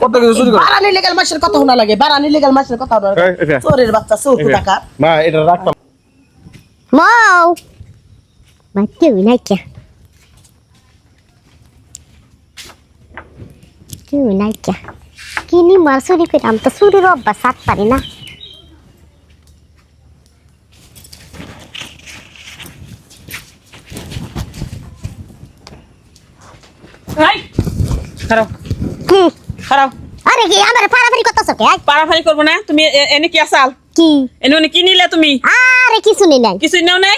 কত কিছু চুরি করে বারানি লিগ্যাল মাসের কথা শোনা লাগে বারানি লিগ্যাল মাসের কথা চোরের বাচ্চা চোর টাকা মা এটা রাখতাম mau baca nak ya tu nak ya kini masuk di kedam tu suruh rob basat pari na Hai, খারাপ ki খারাপ are ki amar parapari kota sok ya পারাফারি করবো না তুমি এনে কি আসাল ki এনে কি নিলে তুমি are ki suni nai কিছু নেও নাই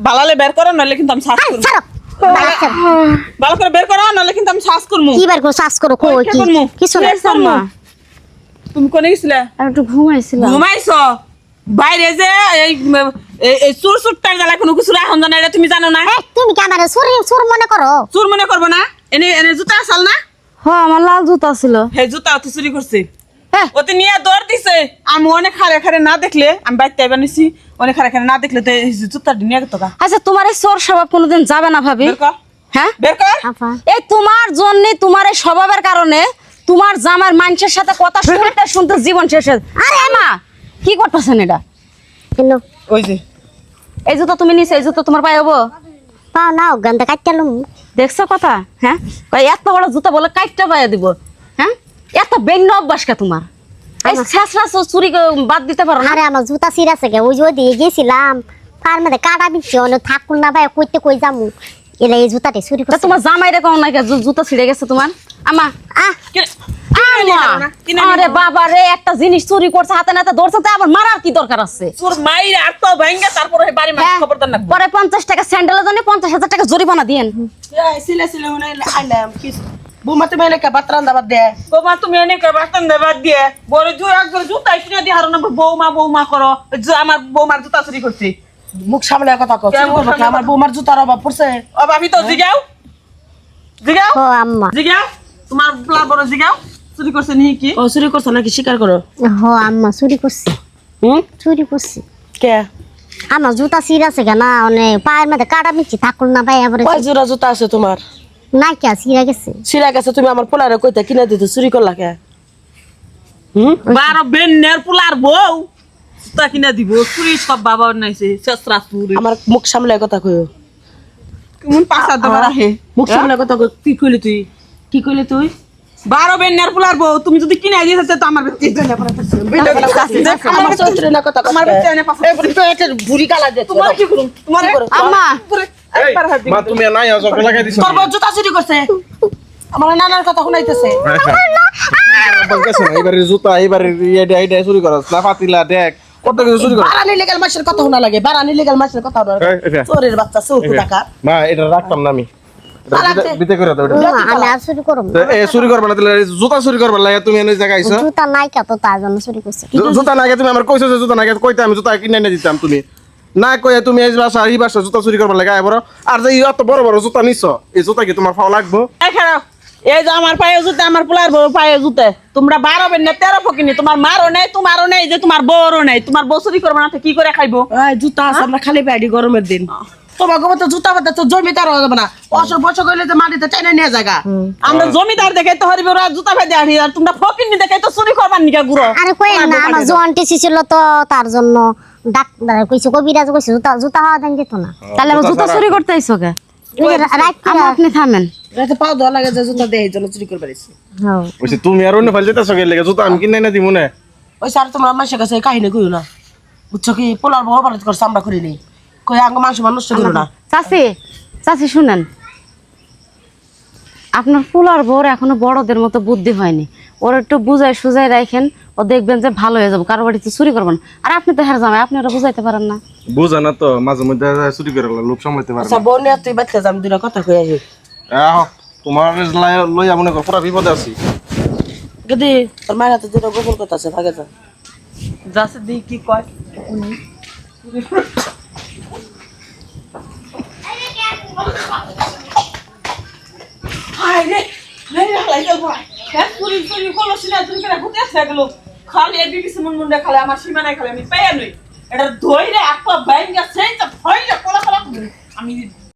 বালালে বের করো নাহলে কিন্তু আমি শ্বাস hai করবো sarap balakar ভালো করে বের করো নাহলে কিন্তু আমি শ্বাস করবো ki bar ko sas koro ko ki ki suni তুমি কোনে গেছিলে আর একটু ঘুমাইছিলাম ঘুমাইছো বাইরে যে এই সুর সুরটার জ্বালা কোনো কিছু রাখুন জানা এটা তুমি জানো না eh তুমি কি amar sur mone koro চুর মনে করবো না এনে এনে জুতা আসাল না হ্যাঁ আমার লাল জুতা ছিল হে জুতা অতি চুরি করছে হ্যাঁ। ওতে নিয়ে দৌড় দিছে আমি অনেক খারে খারে না দেখলে আমি বাইতে বানিয়েছি অনেক খারে খারে না দেখলে তো এই জুতা নিয়ে গেতো গা আচ্ছা তোমার এই চোর স্বভাব কোনোদিন যাবে না ভাবি বের কর হ্যাঁ বের কর apa এই তোমার জন্য তোমার এই স্বভাবের কারণে তোমার জামার মানুষের সাথে কথা শুনতে শুনতে জীবন শেষ হয়ে আরে মা কি করতেছেন এটা kino ওই যে এই জুতো তুমি নিছো এই জুতো তোমার পায়ে হবো pau na ganda kacalum দেখছো কথা হ্যাঁ কই এত বড় জুতা বলে কাইটটা পায়ে দিব হ্যাঁ এত বেন্ন অভ্যাস কা তোমার এই শেষরা চুরি বাদ দিতে পারো না আরে আমার জুতা ছিঁড়া আছে গে ওই যে দিয়ে গেছিলাম তার মধ্যে কাটা দিচ্ছি অনেক থাকুন না ভাই কইতে কই যামু এলা এই জুতাটা চুরি তা করছে তোমার জামাইরে কোন না জুতা ছিঁড়ে গেছে তোমার আমা আহ আরে বাবা রে একটা জিনিস চুরি করছে হাতে নাতে ধরছে তো আবার মারার কি দরকার আছে তোর মাইর আর তো ভাঙ্গা তারপরে বাড়ি মাছ হ্যাঁ, খবরদার না পরে 50 টাকা স্যান্ডেলের জন্য 50,000 টাকা জরিমানা দিয়েন সিলে সিলে মনে আইলাম কি বুমাতে মেলে কা বাতরান দাবাদ দে বৌমা তুমি এনে কে বাসন দেবার দিয়ে বড় জোর একবার জুতা কিনে দিয়ে হারো নম্বর বৌমা বৌমা করো আমার বৌমার জুতা চুরি করছি মুখ সামলে কথা কও কেমন চুরি করবো কি? আমার বৌমার জুতার অভাব পড়ছে ও ভাবি তো জিগাও জিগাও ও আম্মা জিগাও তোমার প্লার বড় জিগাও চুরি করছে নি কি ও চুরি করছো নাকি স্বীকার করো হো আম্মা চুরি করছি চুরি করছি কে আমার জুতা ছিঁড়া আছে না অনেক পায়ের মধ্যে কাটা দিচ্ছি থাকুন না ভাই আবার কয় জোড়া জুতা আছে তোমার নাই কে ছিঁড়া গেছে সিরা গেছে তুমি আমার পোলারে কইতে কিনে দিতে চুরি করলা কে বারো বেন্নের পুলার বউ জুতা কিনে দিব চুরি সব বাবা নাইছে শেষরা চুরি আমার মুখ সামলে কথা কইও কেমন পাশা দেবার আহে মুখ সামলে কথা কই কি কইলি তুই কি কইলি তুই বারো বেন্নের পুলার বউ তুমি যদি কিনে দিয়ে তো আমার ব্যক্তি আমার চরিত্র না কথা আমার ব্যক্তি এনে পাশা ভুরি কালা দে তোমার কি করুম তোমার আম্মা একবার হাত মা তুমি নাই আজ ওকে লাগাই দিছো তোর বউ জুতা চুরি করছে আমার নানার কথা শুনাইতেছে এবারে জুতা এবারে এইটা চুরি করছ না পাতিলা দেখ কত কিছু চুরি করছ বারানি লিগ্যাল মাসের কথা শোনা লাগে বারানি লিগ্যাল মাসের কথা চোরের বাচ্চা চোর টাকা মা এটা রাখতাম না আমি দিতে করে দাও আমি আর চুরি করব এ চুরি করবা না তাহলে জুতা চুরি করবা লাগে তুমি এনে জায়গা আইছো জুতা নাই কে তো তার জন্য চুরি করছি জুতা নাগে তুমি আমার কইছো যে জুতা নাগে কইতে আমি জুতা কিনে এনে দিতাম তুমি না কইয়া তুমি এই বাসা এই বাসা জুতা চুরি করবা লাগে আইবো আর যে এত বড় বড় জুতা নিছো এই জুতা কি তোমার পাও লাগবো এই খারাপ এই যে আমার পায়ে জুতে আমার পোলার বউ পায়ে জুতে তোমরা 12 বেন না 13 ফকিনি তোমার মারও নাই তোমারও নাই যে তোমার বউরও নাই তোমার বউ চুরি করবে না তো কি করে খাইবো এই জুতা আছে আমরা খালি পাইডি গরমের দিন তোমার গোবর তো জুতা বাদে তো জমিদার হয়ে যাবে না অসর বছর কইলে যে মাটিতে টেনে নিয়ে জায়গা আমরা জমিদার দেখে তো হরিবে ওরা জুতা ভাই আড়ি আর তোমরা ফকিনি দেখে তো চুরি করবার নিকা গুরো আরে কই না আমার জোয়ান্টি ছিল তো তার জন্য ডাক্তার কইছে কবিরাজ কইছে জুতা জুতা হাওয়া দেন যেত না তাহলে আমার জুতা চুরি করতে আইছো কে রাত আম্মা আপনি থামেন রাতে পাও ধোয়া লাগে যে জুতা দেয় এই জন্য চুরি করে পারিস হ্যাঁ ওইসে তুমি আর অন্য ফাল যেতেছো কে লাগে জুতা আমি কিনে এনে দিমু না ওই স্যার তোমার মানুষের কাছে এই কাহিনী কইও না বুঝছো কি পোলার বউ অপরাধ করছে আমরা করি নেই কই আঙ্গ মানুষ করো না চাচি চাচি শুনেন আপনার ফুলার বউর এখনো বড়দের মতো বুদ্ধি হয়নি ওর একটু বুঝাই সুজাই রাখেন ও দেখবেন যে ভালো হয়ে যাবে কারো বাড়িতে চুরি করবেন আর আপনি তো হের জামাই আপনি ওরা বুঝাইতে পারেন না বুঝা না তো মাঝে মধ্যে চুরি করে লোক সামলাইতে পারে আচ্ছা বোন তুই বাচ্চা যাম দুটা কথা কই আই আহ তোমার লইয়া মনে কর পুরা বিপদে আছি গদি তোর মায়ের হাতে দুটো গোপন কথা আছে ভাগে যা যাচ্ছে দি কি কয় হাই রে রে হালাই গেল ভাই হ্যাঁ চুরি চুরি করলো সিনা চুরি করে ভূতে আসে গেল খালি এদিকে কিছু মুন্ডে খালে আমার সীমানায় খালে আমি পেয়ে নই এটা ধইরে একটা ব্যাংক আছে এটা ফইলে কোলা কোলা আমি